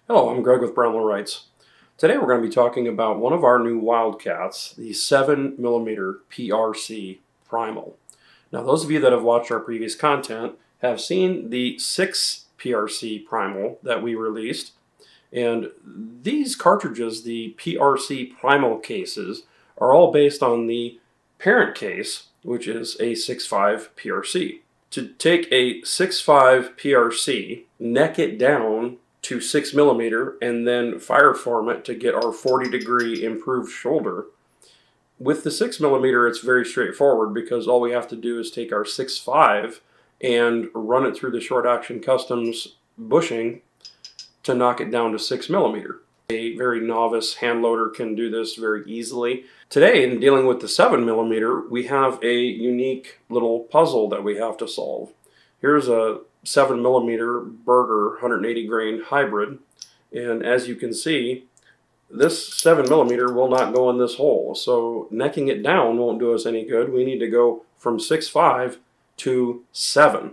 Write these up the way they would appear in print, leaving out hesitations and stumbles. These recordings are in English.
Hello, I'm Greg with Primal Rights. Today we're going to be talking about one of our new wildcats, the 7mm PRC Primal. Now, those of you that have watched our previous content have seen the 6 PRC Primal that we released, and these cartridges, the PRC Primal cases, are all based on the parent case, which is a 6.5 PRC. To take a 6.5 PRC, neck it down to 6mm, and then fire form it to get our 40-degree improved shoulder. With the 6mm, it's very straightforward because all we have to do is take our 6.5 and run it through the short action customs bushing to knock it down to 6mm. A very novice hand loader can do this very easily. Today, in dealing with the 7mm, we have a unique little puzzle that we have to solve. Here's a 7mm Burger 180 grain hybrid, and as you can see, this 7mm will not go in this hole, so necking it down won't do us any good. We need to go from 6.5 to 7.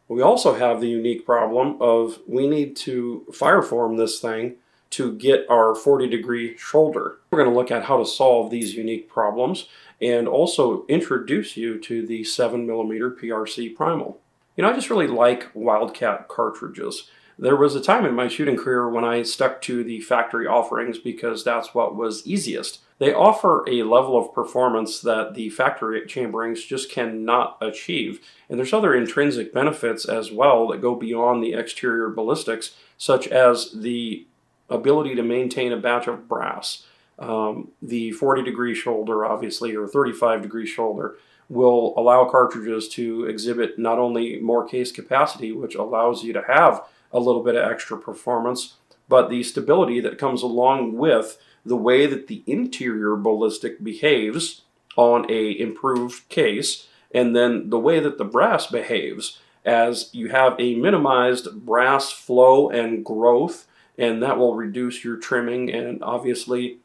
We also have the unique problem of we need to fire form this thing to get our 40-degree shoulder. We're going to look at how to solve these unique problems and also introduce you to the 7mm PRC Primal. You know, I just really like Wildcat cartridges. There was a time in my shooting career when I stuck to the factory offerings because that's what was easiest. They offer a level of performance that the factory chamberings just cannot achieve. And there's other intrinsic benefits as well that go beyond the exterior ballistics, such as the ability to maintain a batch of brass. The 40-degree shoulder, obviously, or 35-degree shoulder, will allow cartridges to exhibit not only more case capacity, which allows you to have a little bit of extra performance, but the stability that comes along with the way that the interior ballistic behaves on a improved case, and then the way that the brass behaves as you have a minimized brass flow and growth, and that will reduce your trimming. And obviously,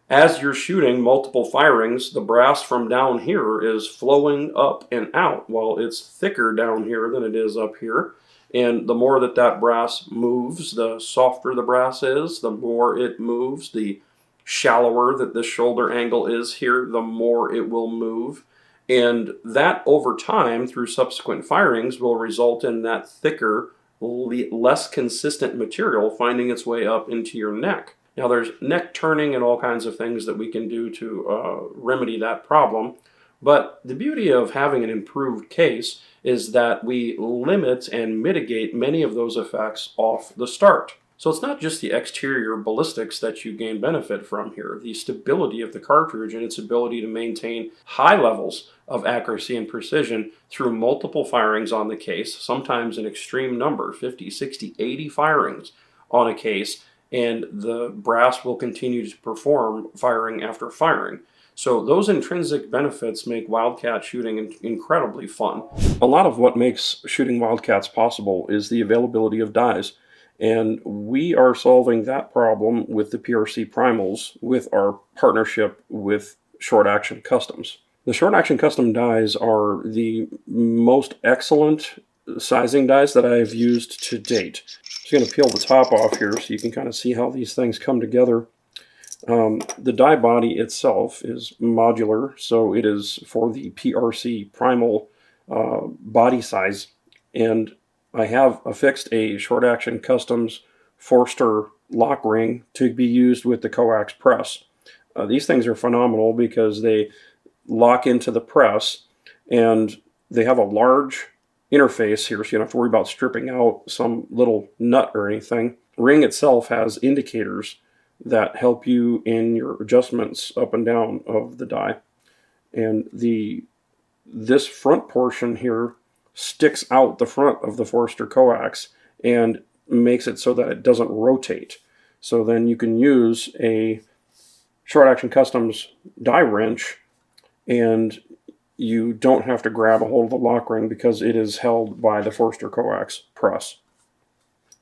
as you're shooting multiple firings, the brass from down here is flowing up and out. Well, it's thicker down here than it is up here. And the more that that brass moves, the softer the brass is, the more it moves. The shallower that the shoulder angle is here, the more it will move. And that over time, through subsequent firings, will result in that thicker, less consistent material finding its way up into your neck. Now, there's neck turning and all kinds of things that we can do to remedy that problem. But the beauty of having an improved case is that we limit and mitigate many of those effects off the start. So it's not just the exterior ballistics that you gain benefit from here. The stability of the cartridge and its ability to maintain high levels of accuracy and precision through multiple firings on the case, sometimes an extreme number, 50, 60, 80 firings on a case, and the brass will continue to perform firing after firing. So those intrinsic benefits make wildcat shooting incredibly fun. A lot of what makes shooting wildcats possible is the availability of dies. And we are solving that problem with the PRC Primals with our partnership with Short Action Customs. The Short Action Custom dies are the most excellent sizing dies that I've used to date. I'm just going to peel the top off here so you can kind of see how these things come together. The die body itself is modular, so it is for the PRC Primal body size, and I have affixed a Short Action Customs Forster lock ring to be used with the coax press. These things are phenomenal because they lock into the press, and they have a large interface here, so you don't have to worry about stripping out some little nut or anything. The ring itself has indicators that help you in your adjustments up and down of the die. And this front portion here sticks out the front of the Forster coax and makes it so that it doesn't rotate. So then you can use a Short Action Customs die wrench and you don't have to grab a hold of the lock ring because it is held by the Forster coax press.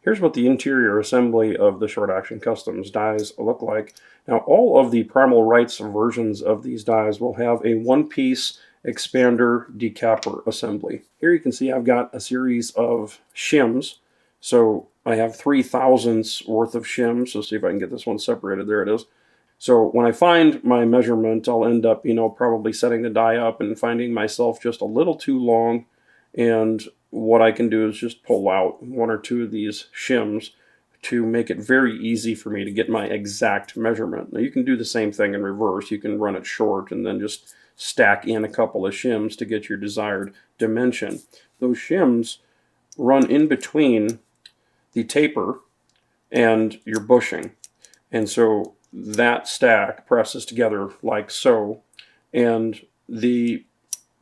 Here's what the interior assembly of the Short Action Customs dies look like. Now, all of the Primal Rights versions of these dies will have a one-piece expander decapper assembly. Here you can see I've got a series of shims So I have 3/1000 worth of shims. So see if I can get this one separated. There it is. So when I find my measurement, I'll end up, probably setting the die up and finding myself just a little too long. And what I can do is just pull out one or two of these shims to make it very easy for me to get my exact measurement. Now you can do the same thing in reverse. You can run it short and then just stack in a couple of shims to get your desired dimension. Those shims run in between the taper and your bushing. And so that stack presses together like so, and the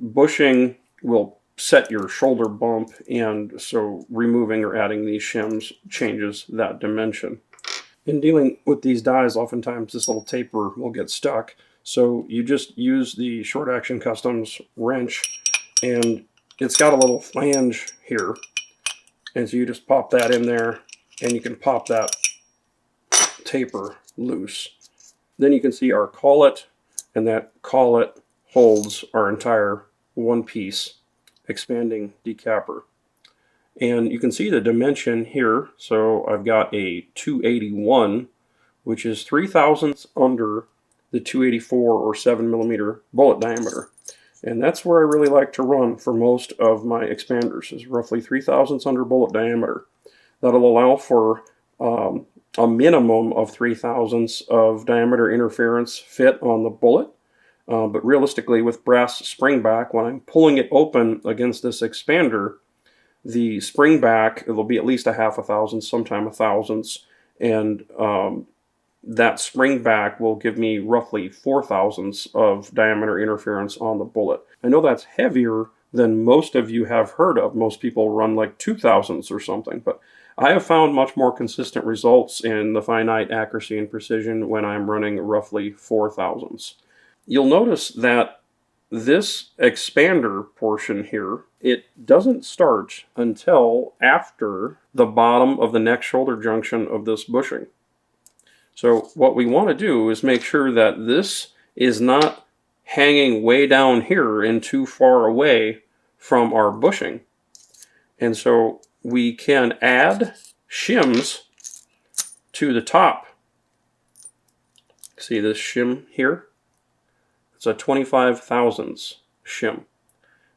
bushing will set your shoulder bump, and so removing or adding these shims changes that dimension. In dealing with these dies, oftentimes this little taper will get stuck, so you just use the Short Action Customs wrench, and it's got a little flange here, and so you just pop that in there, and you can pop that taper loose. Then you can see our collet, and that collet holds our entire one-piece expanding decapper. And you can see the dimension here. So I've got a 281, which is 3/1000 under the 284 or 7mm bullet diameter. And that's where I really like to run for most of my expanders, is roughly 3/1000 under bullet diameter. That'll allow for a minimum of 3/1000 of diameter interference fit on the bullet. But realistically, with brass spring back, when I'm pulling it open against this expander, the spring back, it'll be at least a 0.5 sometime 1/1000, and that spring back will give me roughly 4/1000 of diameter interference on the bullet. I know that's heavier than most of you have heard of. Most people run like 2/1000 or something, but I have found much more consistent results in the finite accuracy and precision when I'm running roughly 4/1000. You'll notice that this expander portion here, it doesn't start until after the bottom of the neck shoulder junction of this bushing. So what we want to do is make sure that this is not hanging way down here and too far away from our bushing. And so we can add shims to the top. See this shim here? It's a 25/1000 shim.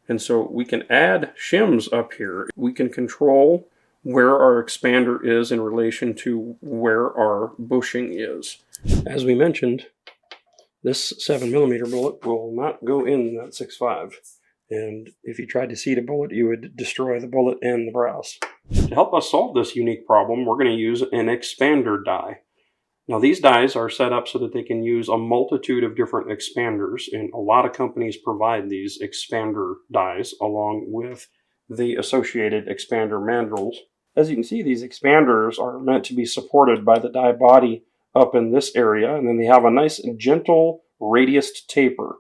And so we can add shims up here. We can control where our expander is in relation to where our bushing is. As we mentioned, this 7mm bullet will not go in that 6.5. And if you tried to seat a bullet, you would destroy the bullet and the brass. To help us solve this unique problem, we're going to use an expander die. Now these dies are set up so that they can use a multitude of different expanders, and a lot of companies provide these expander dies along with the associated expander mandrels. As you can see, these expanders are meant to be supported by the die body up in this area, and then they have a nice gentle radiused taper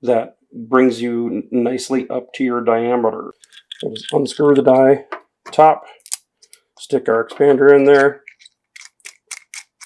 that brings you nicely up to your diameter. So just unscrew the die top, stick our expander in there,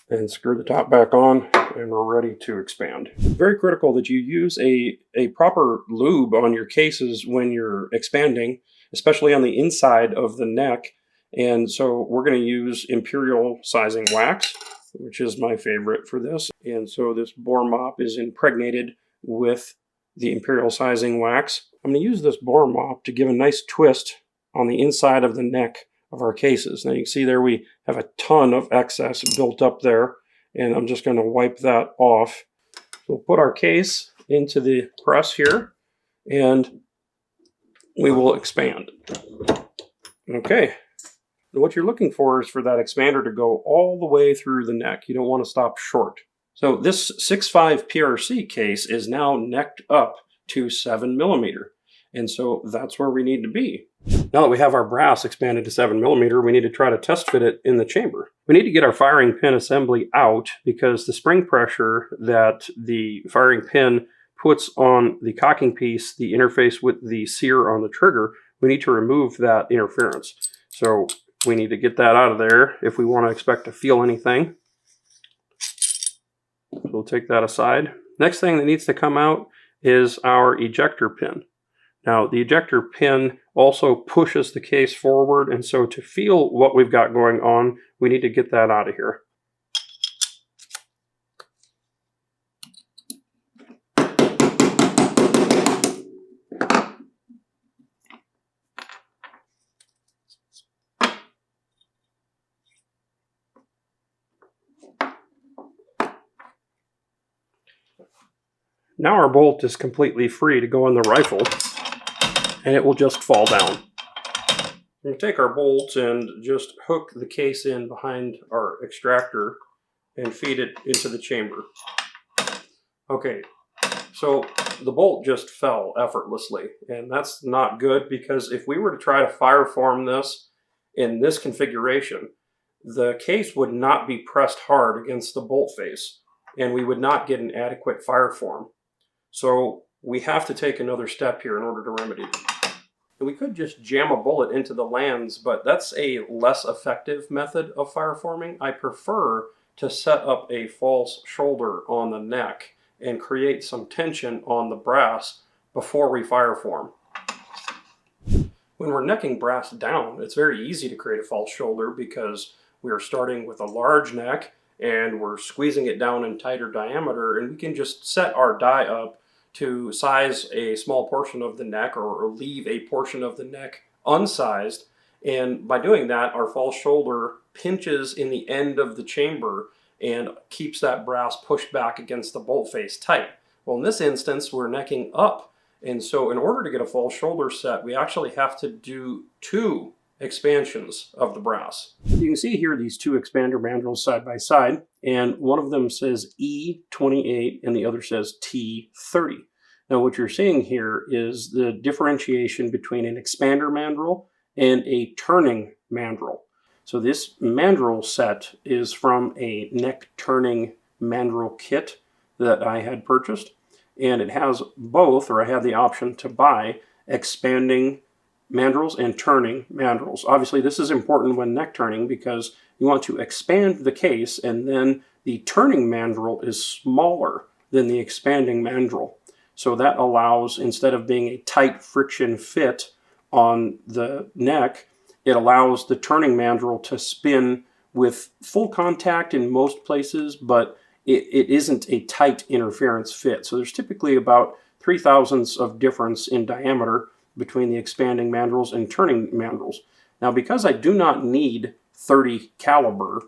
and screw the top back on, and we're ready to expand. Very critical that you use a proper lube on your cases when you're expanding, especially on the inside of the neck. And so we're going to use Imperial sizing wax, which is my favorite for this. And so this bore mop is impregnated with the Imperial sizing wax. I'm going to use this bore mop to give a nice twist on the inside of the neck of our cases. Now you can see there we have a ton of excess built up there, and I'm just going to wipe that off. We'll put our case into the press here, and we will expand. Okay. And what you're looking for is for that expander to go all the way through the neck. You don't want to stop short. So this 6.5 PRC case is now necked up to 7mm. And so that's where we need to be. Now that we have our brass expanded to 7mm, we need to try to test fit it in the chamber. We need to get our firing pin assembly out because the spring pressure that the firing pin puts on the cocking piece, the interface with the sear on the trigger, we need to remove that interference. So we need to get that out of there if we want to expect to feel anything. So we'll take that aside. Next thing that needs to come out is our ejector pin. Now, the ejector pin also pushes the case forward, and so to feel what we've got going on, we need to get that out of here. Now our bolt is completely free to go in the rifle, and it will just fall down. We're going to take our bolt and just hook the case in behind our extractor and feed it into the chamber. Okay, so the bolt just fell effortlessly, and that's not good, because if we were to try to fire form this in this configuration, the case would not be pressed hard against the bolt face, and we would not get an adequate fire form. So we have to take another step here in order to remedy it. We could just jam a bullet into the lands, but that's a less effective method of fire forming. I prefer to set up a false shoulder on the neck and create some tension on the brass before we fire form. When we're necking brass down, it's very easy to create a false shoulder because we are starting with a large neck and we're squeezing it down in tighter diameter, and we can just set our die up to size a small portion of the neck or leave a portion of the neck unsized. And by doing that, our false shoulder pinches in the end of the chamber and keeps that brass pushed back against the bolt face tight. Well, in this instance, we're necking up. And so in order to get a false shoulder set, we actually have to do 2 expansions of the brass. You can see here these 2 expander mandrels side by side, and one of them says E28 and the other says T30. Now what you're seeing here is the differentiation between an expander mandrel and a turning mandrel. So this mandrel set is from a neck turning mandrel kit that I had purchased, and it has both, or I had the option to buy, expanding mandrels and turning mandrels. Obviously this is important when neck turning because you want to expand the case, and then the turning mandrel is smaller than the expanding mandrel. So that allows, instead of being a tight friction fit on the neck, it allows the turning mandrel to spin with full contact in most places, but it isn't a tight interference fit. So there's typically about 0.003 of difference in diameter between the expanding mandrels and turning mandrels. Now, because I do not need 30 caliber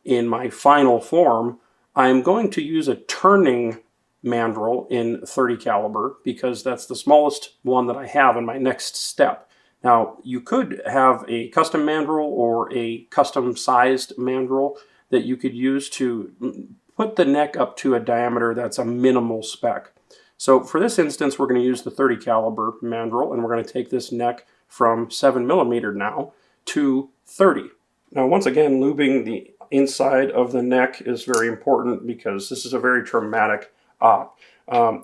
in my final form, I'm going to use a turning mandrel in 30 caliber because that's the smallest one that I have in my next step. Now, you could have a custom mandrel or a custom sized mandrel that you could use to put the neck up to a diameter that's a minimal spec. So for this instance, we're going to use the 30 caliber mandrel, and we're going to take this neck from 7mm now to 30. Now, once again, lubing the inside of the neck is very important because this is a very traumatic op.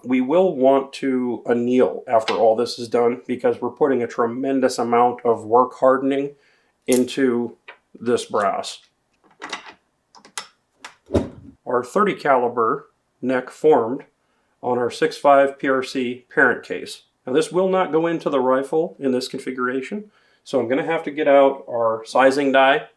We will want to anneal after all this is done because we're putting a tremendous amount of work hardening into this brass. Our 30 caliber neck formed on our 6.5 PRC parent case. Now this will not go into the rifle in this configuration, so I'm going to have to get out our sizing die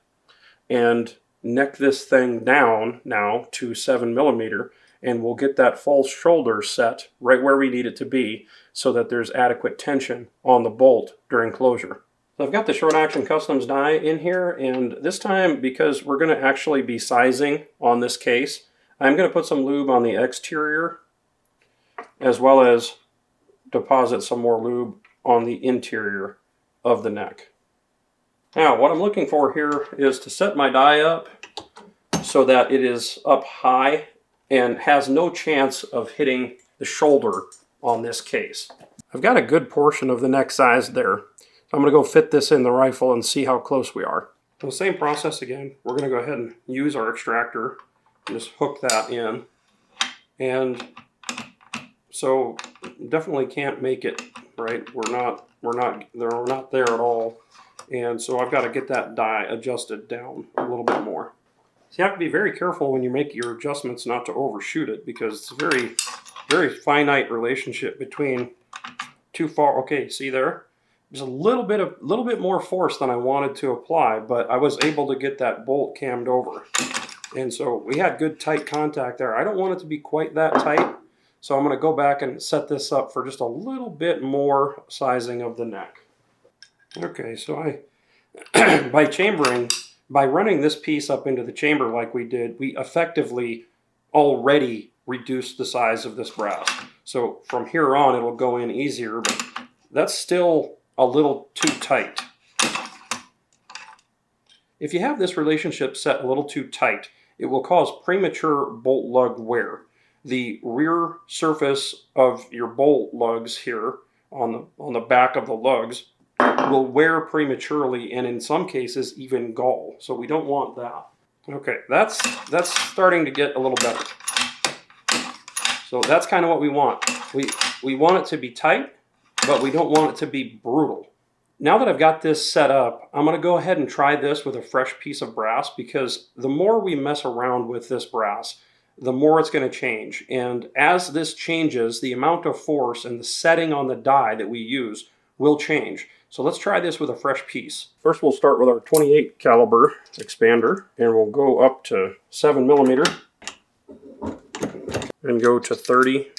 and neck this thing down now to 7mm, and we'll get that false shoulder set right where we need it to be so that there's adequate tension on the bolt during closure. So I've got the short action customs die in here, and this time, because we're going to actually be sizing on this case, I'm going to put some lube on the exterior as well as deposit some more lube on the interior of the neck. Now, what I'm looking for here is to set my die up so that it is up high and has no chance of hitting the shoulder on this case. I've got a good portion of the neck size there. So I'm going to go fit this in the rifle and see how close we are. So the same process again. We're going to go ahead and use our extractor, just hook that in, and so definitely can't make it right. We're not there at all, and so I've got to get that die adjusted down a little bit more. So you have to be very careful when you make your adjustments not to overshoot it, because it's a very, very finite relationship between too far. Okay, see there? There's a little bit more force than I wanted to apply, but I was able to get that bolt cammed over. And so we had good tight contact there. I don't want it to be quite that tight, so I'm going to go back and set this up for just a little bit more sizing of the neck. Okay, so by running this piece up into the chamber like we did, we effectively already reduced the size of this brass. So from here on, it'll go in easier, but that's still a little too tight. If you have this relationship set a little too tight, it will cause premature bolt lug wear. The rear surface of your bolt lugs here on the back of the lugs will wear prematurely, and in some cases even gall. So we don't want that. Okay, that's starting to get a little better. So that's kind of what we want. We want it to be tight, but we don't want it to be brutal. Now that I've got this set up, I'm going to go ahead and try this with a fresh piece of brass, because the more we mess around with this brass, the more it's going to change. And as this changes, the amount of force and the setting on the die that we use will change. So let's try this with a fresh piece. First we'll start with our 28 caliber expander, and we'll go up to 7mm and go to 30.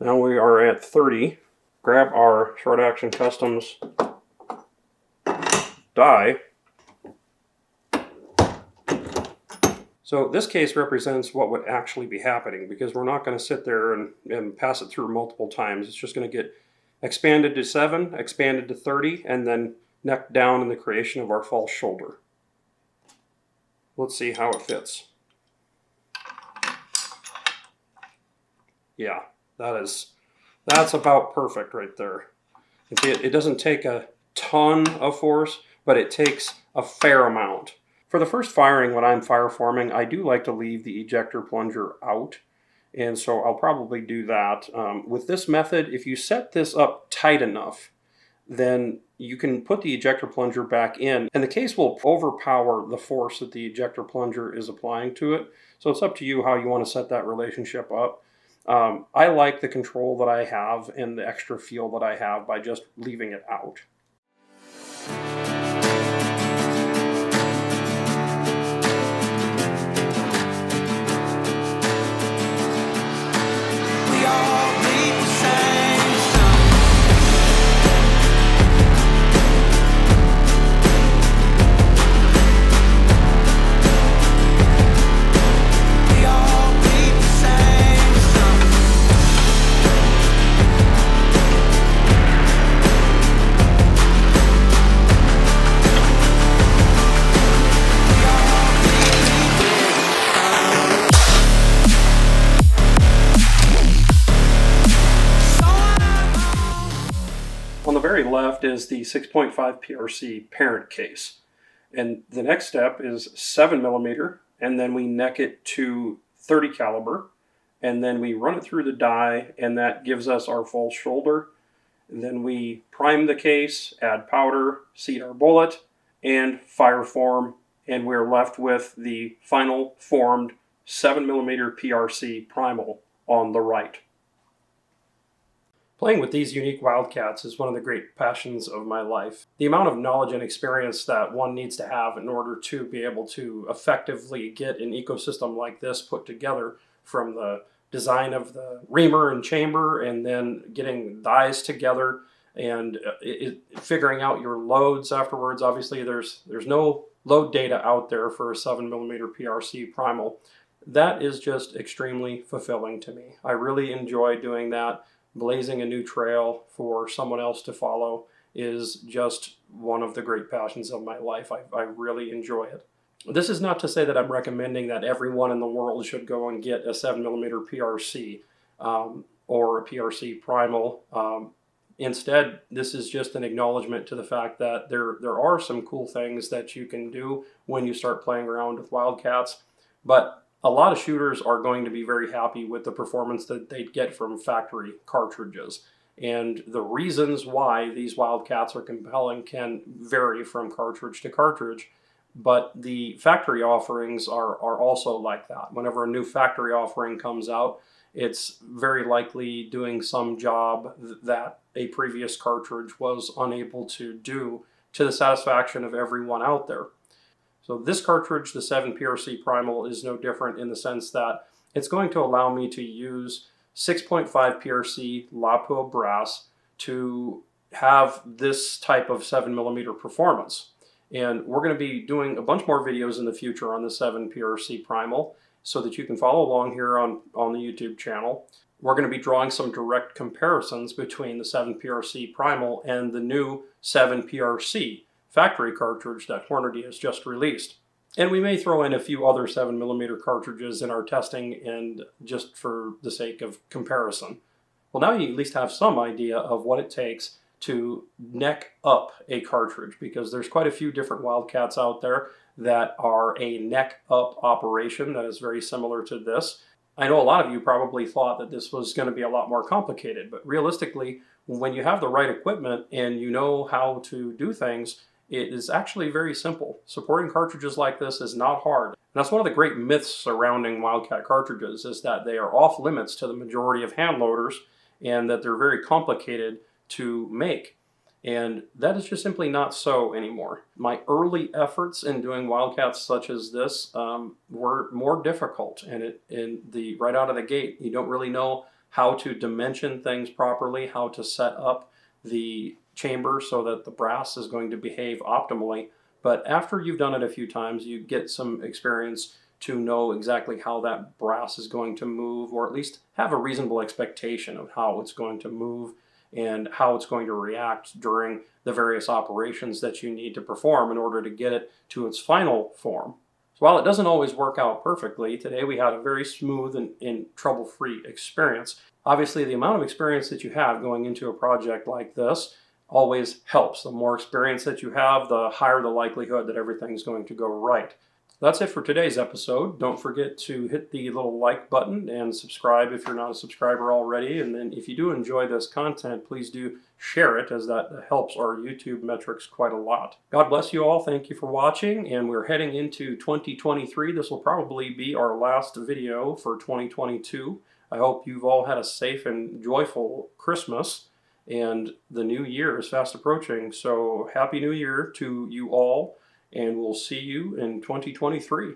Now we are at 30. Grab our Short Action Customs die. So this case represents what would actually be happening, because we're not going to sit there and pass it through multiple times. It's just going to get expanded to 7, expanded to 30, and then neck down in the creation of our false shoulder. Let's see how it fits. Yeah, that's about perfect right there. It doesn't take a ton of force, but it takes a fair amount. For the first firing, when I'm fireforming, I do like to leave the ejector plunger out, and so I'll probably do that. With this method, if you set this up tight enough, then you can put the ejector plunger back in, and the case will overpower the force that the ejector plunger is applying to it. So it's up to you how you want to set that relationship up. I like the control that I have and the extra feel that I have by just leaving it out. On the very left is the 6.5 PRC parent case. And the next step is 7mm, and then we neck it to 30 caliber, and then we run it through the die, and that gives us our false shoulder. And then we prime the case, add powder, seat our bullet, and fire form, and we're left with the final formed 7mm PRC Primal on the right. Playing with these unique wildcats is one of the great passions of my life. The amount of knowledge and experience that one needs to have in order to be able to effectively get an ecosystem like this put together, from the design of the reamer and chamber, and then getting dies together, and figuring out your loads afterwards. Obviously there's no load data out there for a 7mm PRC Primal. That is just extremely fulfilling to me. I really enjoy doing that. Blazing a new trail for someone else to follow is just one of the great passions of my life. I really enjoy it. This is not to say that I'm recommending that everyone in the world should go and get a 7mm PRC or a PRC Primal. Instead, this is just an acknowledgement to the fact that there are some cool things that you can do when you start playing around with wildcats, but a lot of shooters are going to be very happy with the performance that they get from factory cartridges. And the reasons why these wildcats are compelling can vary from cartridge to cartridge, but the factory offerings are also like that. Whenever a new factory offering comes out, it's very likely doing some job that a previous cartridge was unable to do to the satisfaction of everyone out there. So this cartridge, the 7PRC Primal, is no different in the sense that it's going to allow me to use 6.5 PRC LaPo brass to have this type of 7mm performance. And we're going to be doing a bunch more videos in the future on the 7PRC Primal so that you can follow along here on the YouTube channel. We're going to be drawing some direct comparisons between the 7PRC Primal and the new 7PRC factory cartridge that Hornady has just released. And we may throw in a few other 7mm cartridges in our testing, and just for the sake of comparison. Well, now you at least have some idea of what it takes to neck up a cartridge, because there's quite a few different Wildcats out there that are a neck up operation that is very similar to this. I know a lot of you probably thought that this was going to be a lot more complicated, but realistically, when you have the right equipment and you know how to do things, it is actually very simple. Supporting cartridges like this is not hard. And that's one of the great myths surrounding Wildcat cartridges, is that they are off limits to the majority of hand loaders and that they're very complicated to make. And that is just simply not so anymore. My early efforts in doing Wildcats such as this were more difficult, and right out of the gate, you don't really know how to dimension things properly, how to set up the chamber so that the brass is going to behave optimally. But after you've done it a few times, you get some experience to know exactly how that brass is going to move, or at least have a reasonable expectation of how it's going to move and how it's going to react during the various operations that you need to perform in order to get it to its final form. So while it doesn't always work out perfectly, today we had a very smooth and trouble-free experience. Obviously, the amount of experience that you have going into a project like this always helps. The more experience that you have, the higher the likelihood that everything's going to go right. That's it for today's episode. Don't forget to hit the little like button and subscribe if you're not a subscriber already. And then if you do enjoy this content, please do share it, as that helps our YouTube metrics quite a lot. God bless you all. Thank you for watching. And we're heading into 2023. This will probably be our last video for 2022. I hope you've all had a safe and joyful Christmas, and the new year is fast approaching. So Happy New Year to you all, and we'll see you in 2023.